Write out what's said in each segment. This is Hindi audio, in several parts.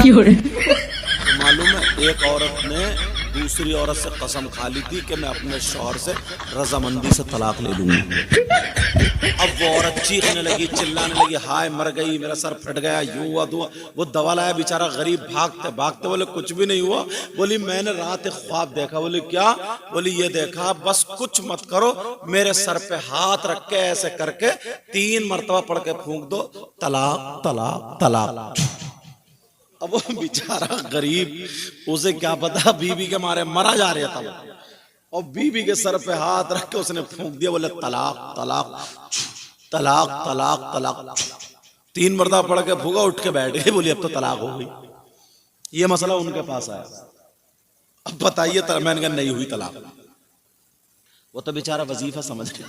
तो मालूम है एक औरत ने दूसरी औरत से कसम खा ली थी कि मैं अपने शौहर से रजामंदी से तलाक ले लूंगी। अब वो औरत चीखने लगी, चिल्लाने लगी, हाय मर गई, मेरा सर फट गया, यूं हुआ धुआं। वो दवा लाया, बेचारा गरीब भागते भागते, बोले कुछ भी नहीं हुआ। बोली मैंने रात एक ख्वाब देखा। बोली क्या? बोली ये देखा, बस कुछ मत करो, मेरे सर पे हाथ रख के ऐसे करके 3 मरतबा पढ़ के फूंक दो, तलाक तलाक तलाक। अब वो बेचारा गरीब, उसे क्या पता, बीवी के मारे मरा जा रहा था वो। और बीवी के सर पे हाथ रख के उसने फूंक दिया, बोले तलाक तलाक तलाक तलाक तलाक। 3 मरतबा पढ़ के फूका, उठ के बैठ गई। बोली अब तो तलाक हो गई। ये मसला उनके पास आया। अब बताइए, मैंने कहा नहीं हुई तलाक। वो तो बेचारा वजीफा समझ गया।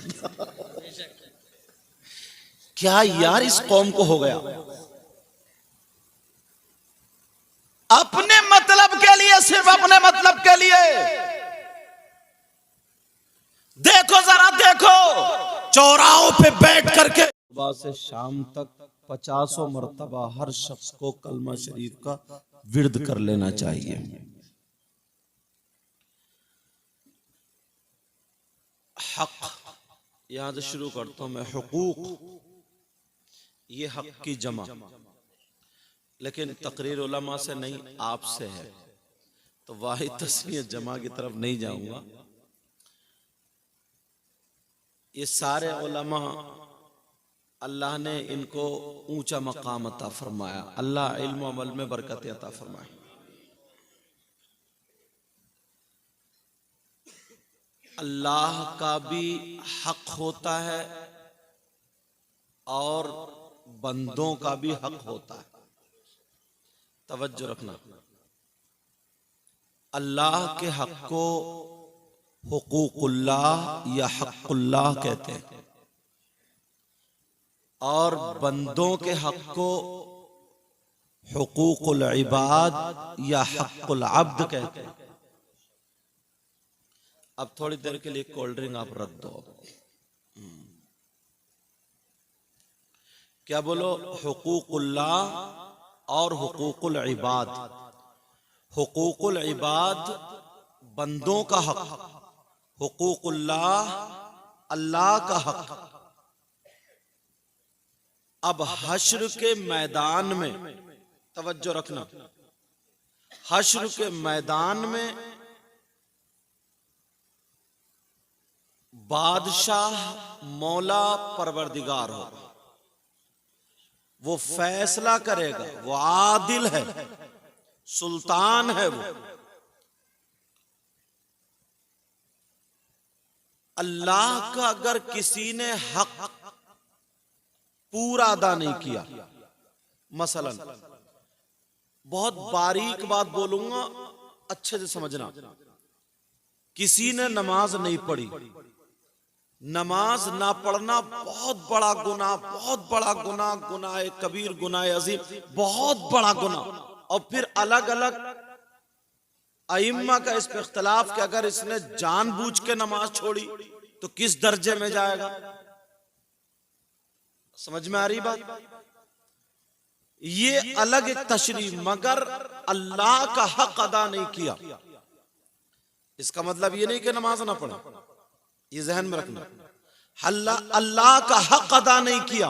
क्या यार इस कौम को हो गया, अपने मतलब के लिए, सिर्फ अपने मतलब के लिए। देखो जरा देखो, चौराहों पे बैठ करके सुबह से शाम तक 50 मरतबा हर शख्स को कलमा शरीफ का विर्द कर लेना चाहिए। हक, यहां से शुरू करता हूं मैं। हुकूक, ये हक की जमा, लेकिन तकरीर उलमा से नहीं, आपसे है, तो वाहिद तस्नीय जमा की तरफ नहीं जाऊंगा। ये सारे उलमा अल्लाह ने इनको ऊंचा मकाम अता फरमाया। अल्लाह इल्म अमल में बरकत अता फरमाए। अल्लाह का भी हक होता है और बंदों का भी हक होता है। तवज्जो रखना, अल्लाह के हक को हुकूकुल्लाह या हक़ुल्लाह कहते हैं, और बंदों के हक को हुकूकुल इबाद या हक़ुल अब्द कहते हैं। अब थोड़ी देर के लिए कोल्ड ड्रिंक आप रख दो। क्या बोलो? हुकूकुल्लाह और हुकूकुल इबाद। हुकूकुल इबाद बंदों का हक, हुकूकुल्लाह अल्लाह का हक। अब हश्र के मैदान में, तवज्जो रखना, हश्र के मैदान में बादशाह मौला परवरदिगार हो, वो फैसला करेगा, वो आदिल है, सुल्तान है वो। अल्लाह का अगर किसी ने हक पूरा अदा नहीं किया, मसलन, बहुत बारीक बात बोलूंगा, अच्छे से समझना, किसी ने नमाज नहीं पढ़ी, नमाज ना पढ़ना बहुत बड़ा गुनाह, बहुत बड़ा गुनाह, गुनाह कबीर, गुनाह अजीम, बहुत बड़ा गुनाह। और फिर अलग अलग अइम्मा का इस पे इख्तिलाफ कि अगर इसने जानबूझ के नमाज छोड़ी तो किस दर्जे में जाएगा। समझ में आ रही बात? ये अलग एक तशरीह, मगर अल्लाह का हक अदा नहीं किया, इसका मतलब ये नहीं कि नमाज ना पढ़े, ये जहन में रखना। अल्लाह का हक अदा नहीं किया,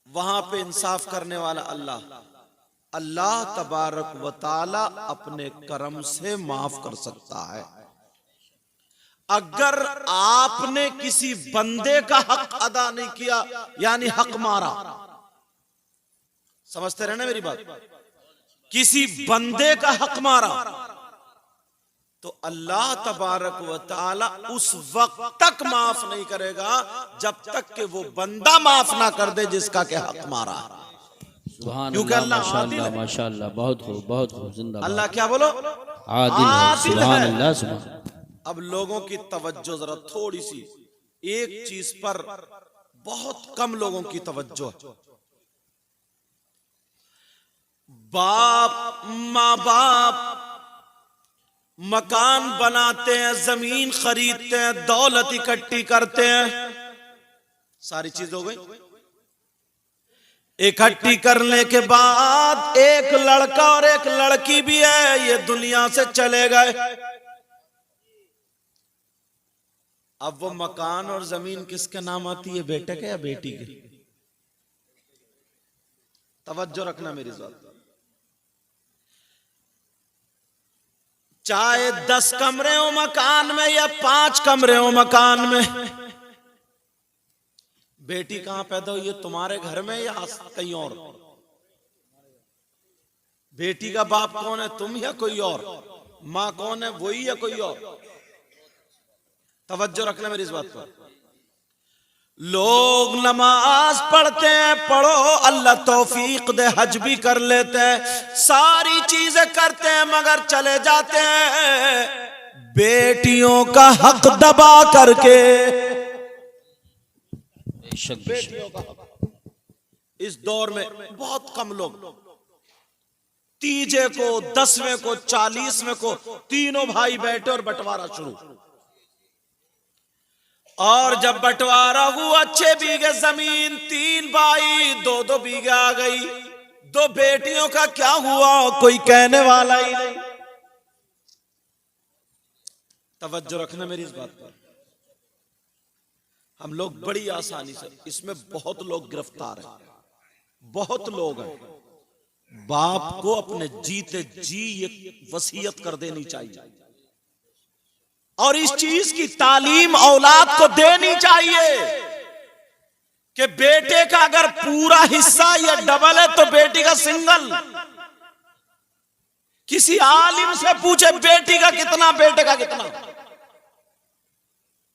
वहां पे इंसाफ करने वाला अल्लाह, अल्लाह तबारक व ताला अपने करम से माफ कर सकता है। अगर आपने किसी बंदे का हक अदा नहीं किया, यानी हक मारा, समझते रहना मेरी बात, किसी बंदे का हक मारा, तो अल्लाह तबारक व ताला उस वक्त तक माफ नहीं करेगा जब तक कि वो बंदा माफ ना कर दे जिसका के हक मारा। क्योंकि अल्लाह आदिल है। माशाअल्लाह, बहुत खूब, बहुत खूब, जिंदाबाद। अल्लाह क्या बोलो? आदिल है। सुभान अल्लाह, सुभान। अब लोगों की तवज्जो जरा थोड़ी सी एक चीज पर बहुत कम लोगों की तवज्जो है। बाप माँ बाप मकान बनाते हैं, जमीन खरीदते हैं, दौलत इकट्ठी करते हैं, सारी चीज हो गई। इकट्ठी करने के बाद एक लड़का और एक लड़की भी है, ये दुनिया से चले गए। अब वो मकान और जमीन किसके नाम आती है, बेटे के या बेटी के? तवज्जो रखना मेरी बात। चाहे 10 कमरे हो मकान में या 5 कमरे हो मकान में, बेटी कहां पैदा हुई है, तुम्हारे घर में या कहीं और? बेटी का बाप कौन है, तुम या कोई और? मां कौन है, वही या कोई और? तवज्जो रखना मेरी इस बात पर। लोग नमाज पढ़ते हैं, पढ़ो, अल्लाह तौफीक दे, हज भी कर लेते हैं, सारी चीजें करते हैं, मगर चले जाते हैं बेटियों का हक दबा करके। बेटियों का हक इस दौर में बहुत कम लोग, तीजे को, 10वें को, 40वें को तीनों भाई बैठे और बंटवारा शुरू। और जब बंटवारा हुआ 6 बीघे जमीन, 3 भाई 2-2 बीघे आ गई। 2 बेटियों का क्या हुआ, कोई कहने वाला ही नहीं। तवज्जो रखना मेरी इस बात पर। हम लोग बड़ी आसानी से, इसमें बहुत लोग गिरफ्तार हैं, बहुत लोग हैं। बाप को अपने जीते जी ये वसीयत कर देनी चाहिए और इस चीज की तालीम औलाद को देनी चाहिए कि बेटे का अगर पूरा हिस्सा या डबल है तो बेटी का सिंगल। किसी आलिम से पूछे बेटी का कितना, बेटे का कितना,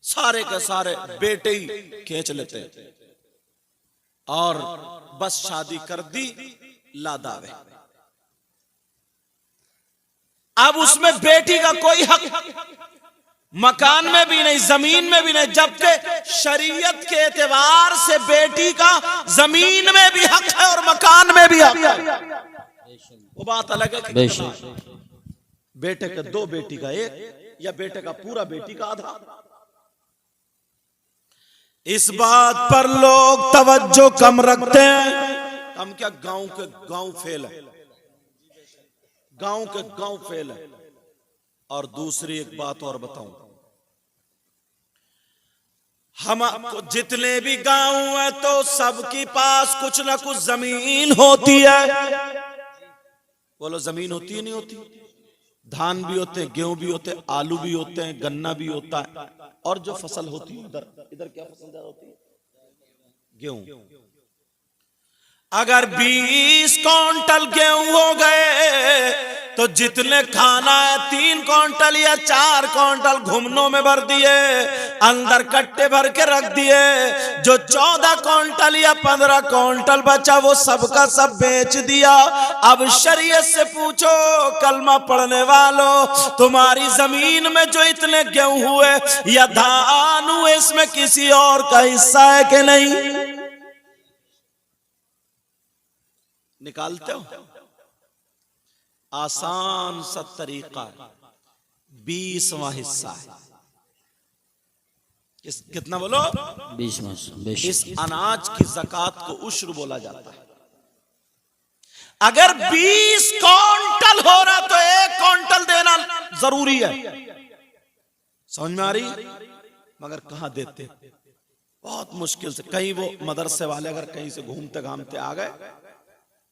सारे के सारे बेटे ही खींच लेते हैं और बस शादी कर दी, लादावे। अब उसमें बेटी का कोई हक मकान में भी नहीं, जमीन में भी नहीं, जबकि शरीयत के एतबार से बेटी का जमीन में भी हक है और मकान में भी हक है। वो बात अलग है कि बेटे का 2, बेटी का 1, या बेटे का पूरा, बेटी का आधा। इस बात पर लोग तवज्जो कम रखते हैं। हम क्या, गांव के गांव फेल है, गांव के गांव फेल है। और दूसरी एक बात और बताऊं, हम जितने भी गांव हैं तो सबके पास कुछ ना कुछ जमीन होती है। बोलो, जमीन होती है नहीं होती? धान भी होते हैं, गेहूं भी होते हैं, आलू भी होते हैं, गन्ना भी होता है। और जो फसल होती है इधर क्या फसल ज्यादा होती है? गेहूं। अगर 20 क्विंटल गेहूं हो गए तो जितने खाना है 3 क्विंटल या 4 क्विंटल घुमनों में भर दिए, अंदर कट्टे भर के रख दिए। जो 14 क्विंटल या 15 क्विंटल बचा वो सबका सब बेच दिया। अब शरीयत से पूछो कलमा पढ़ने वालों, तुम्हारी जमीन में जो इतने गेहूं हुए या धान हुए, इसमें किसी और का हिस्सा है कि नहीं? निकालते हो? आसान सा तरीका है, 20वां हिस्सा है। कितना बोलो? 20वां। इस अनाज की ज़कात को उश्र बोला जाता है। अगर 20 क्विंटल हो रहा तो 1 क्विंटल देना जरूरी है। समझ में आ रही? मगर कहां देते? बहुत मुश्किल से। कहीं वो मदरसे वाले अगर कहीं से घूमते घामते आ गए,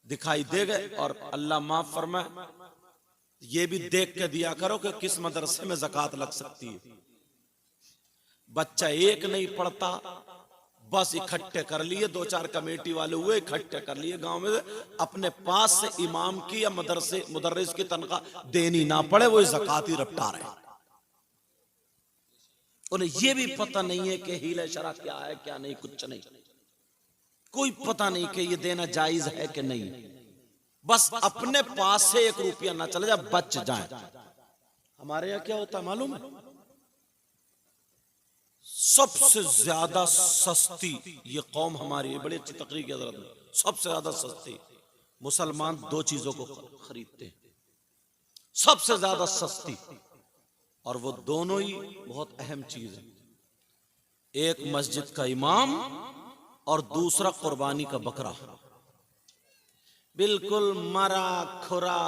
दिखाई दे गए, और अल्लाह माफ फरमाए, ये भी देख के दिया करो कि किस मदरसे में ज़कात लग सकती है। बच्चा एक नहीं पढ़ता, बस इकट्ठे कर लिए, 2-4 कमेटी वाले हुए, इकट्ठे कर लिए गांव में, अपने पास से इमाम की या मुदर्रिस की तनख्वाह देनी ना पड़े, वो ज़कात ही रपटा रहे। उन्हें ये भी पता नहीं है कि हीला शरा क्या है क्या नहीं, कुछ नहीं, कोई पता नहीं कि ये देना जायज है कि नहीं। बस अपने पास से 1 रुपया ना चले जाए, बच जाए। हमारे यहाँ क्या होता है मालूम है? सबसे ज्यादा सस्ती ये कौम हमारी है, बड़ी अच्छी तकरीर की हज़रत है, सबसे ज्यादा सस्ती मुसलमान 2 चीजों को खरीदते हैं, सबसे ज्यादा सस्ती, और वो दोनों ही बहुत अहम चीज है। एक मस्जिद का इमाम और दूसरा कुर्बानी का बकरा। बिल्कुल मरा खुरा,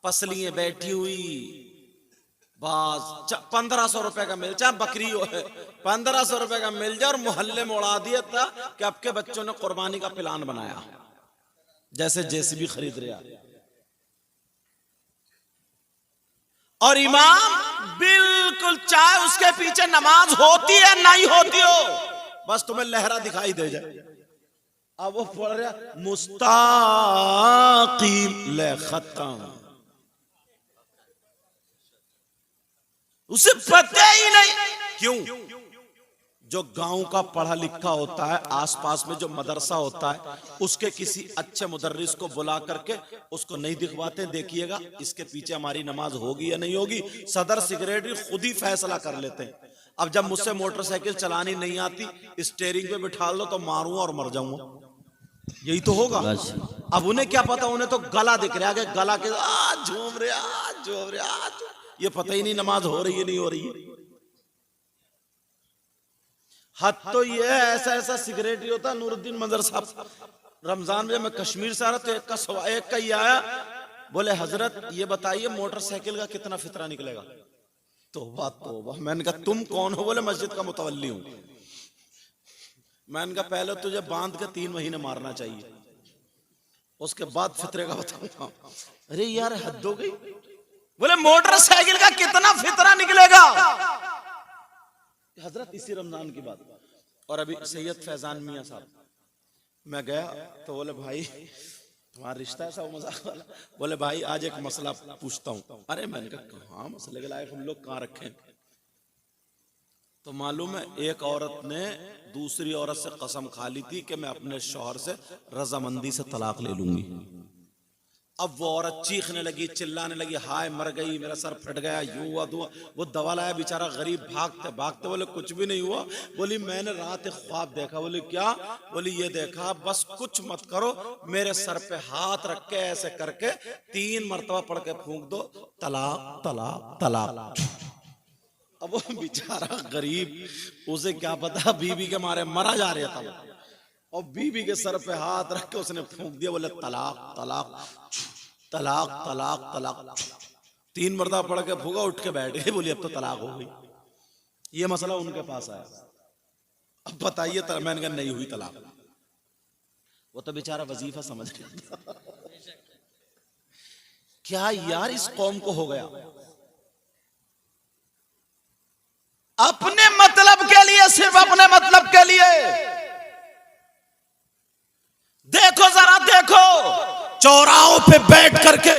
पसलियां बैठी हुई, बस 1500 रुपए का मिल, चाहे बकरी हो, 1500 रुपए का मिल जाए और मोहल्ले में उड़ा दिया था कि आपके बच्चों ने कुर्बानी का प्लान बनाया, जैसे जेसीबी खरीद रहा। और इमाम बिल्कुल चाहे उसके पीछे नमाज होती है नहीं होती हो, बस तुम्हें लहरा दिखाई दे जाए, अब वो पढ़ रहा मुस्ताकीम ले खत्म, उसे पता ही नहीं। क्यों? जो गांव का पढ़ा लिखा होता है, आसपास में जो मदरसा होता है, उसके किसी अच्छे मुदर्रिस को बुला करके उसको नहीं दिखवाते, देखिएगा इसके पीछे हमारी नमाज होगी या नहीं होगी। सदर सेक्रेटरी खुद ही फैसला कर लेते हैं। अब जब मुझसे मोटरसाइकिल चलानी नहीं आती, स्टीयरिंग पे बिठा लो तो मारूंगा और मर जाऊंगा, यही तो होगा। अब उन्हें क्या पता, उन्हें तो गला दिख रहा है, गला के झूम रहे, ये पता ही नहीं नमाज हो रही है नहीं हो रही है। हद तो ये ऐसा ऐसा सिगरेट होता। नूरुद्दीन मंजर साहब रमजान में मैं कश्मीर से आ रहा, तो एक का ही आया, बोले हजरत ये बताइए मोटरसाइकिल का कितना फितरा निकलेगा। तौबा तौबा। मैंने कहा तुम कौन हो? बोले मस्जिद का मुतवल्ली हूं। मैंने कहा पहले तुझे बांध के 3 महीने मारना चाहिए, उसके बाद फितरे का बताऊंगा। अरे यार हद हो गई। बोले मोटरसाइकिल का कितना फितरा निकलेगा। हजरत इसी रमजान की बात, और अभी सैयद फैजान मियां साहब, मैं गया तो बोले भाई तुम्हारा रिश्ता ऐसा मजाक वाला। बोले भाई आज एक मसला पूछता हूँ। अरे मैंने कहा हाँ मसले के लायक हम लोग कहाँ रखें। तो मालूम है एक औरत ने दूसरी औरत से कसम खा ली थी कि मैं अपने शौहर से रजामंदी से तलाक ले लूंगी। अब वो औरत चीखने लगी, चिल्लाने लगी, हाय मर गई, मेरा सर फट गया, यूं हुआ हुआ। वो दवा लाया, बेचारा गरीब भागते भागते। बोले कुछ भी नहीं हुआ। बोली मैंने रात एक ख्वाब देखा। बोली क्या? बोली ये देखा, बस कुछ मत करो, मेरे सर पे हाथ रख के ऐसे करके 3 मरतबा पढ़ के फूंक दो, तलाक तलाक तलाक। अब वो बेचारा गरीब, उसे क्या पता बीवी के मारे मरा जा रहा था, और बीवी के सर पे हाथ रख के उसने फूंक दिया। बोले तलाक तलाक तलाक तलाक तलाक। 3 मरतबा पढ़ के फूका, उठ के बैठ गए। बोली अब तो तलाक हो गई। ये मसला उनके पास आया। अब बताइए, मैंने कहा नहीं हुई तलाक। वो तो बेचारा वजीफा समझ गया। क्या यार इस कौम को हो गया, अपने मतलब के लिए, सिर्फ अपने मतलब के लिए। देखो जरा देखो, चौराहों पे बैठ करके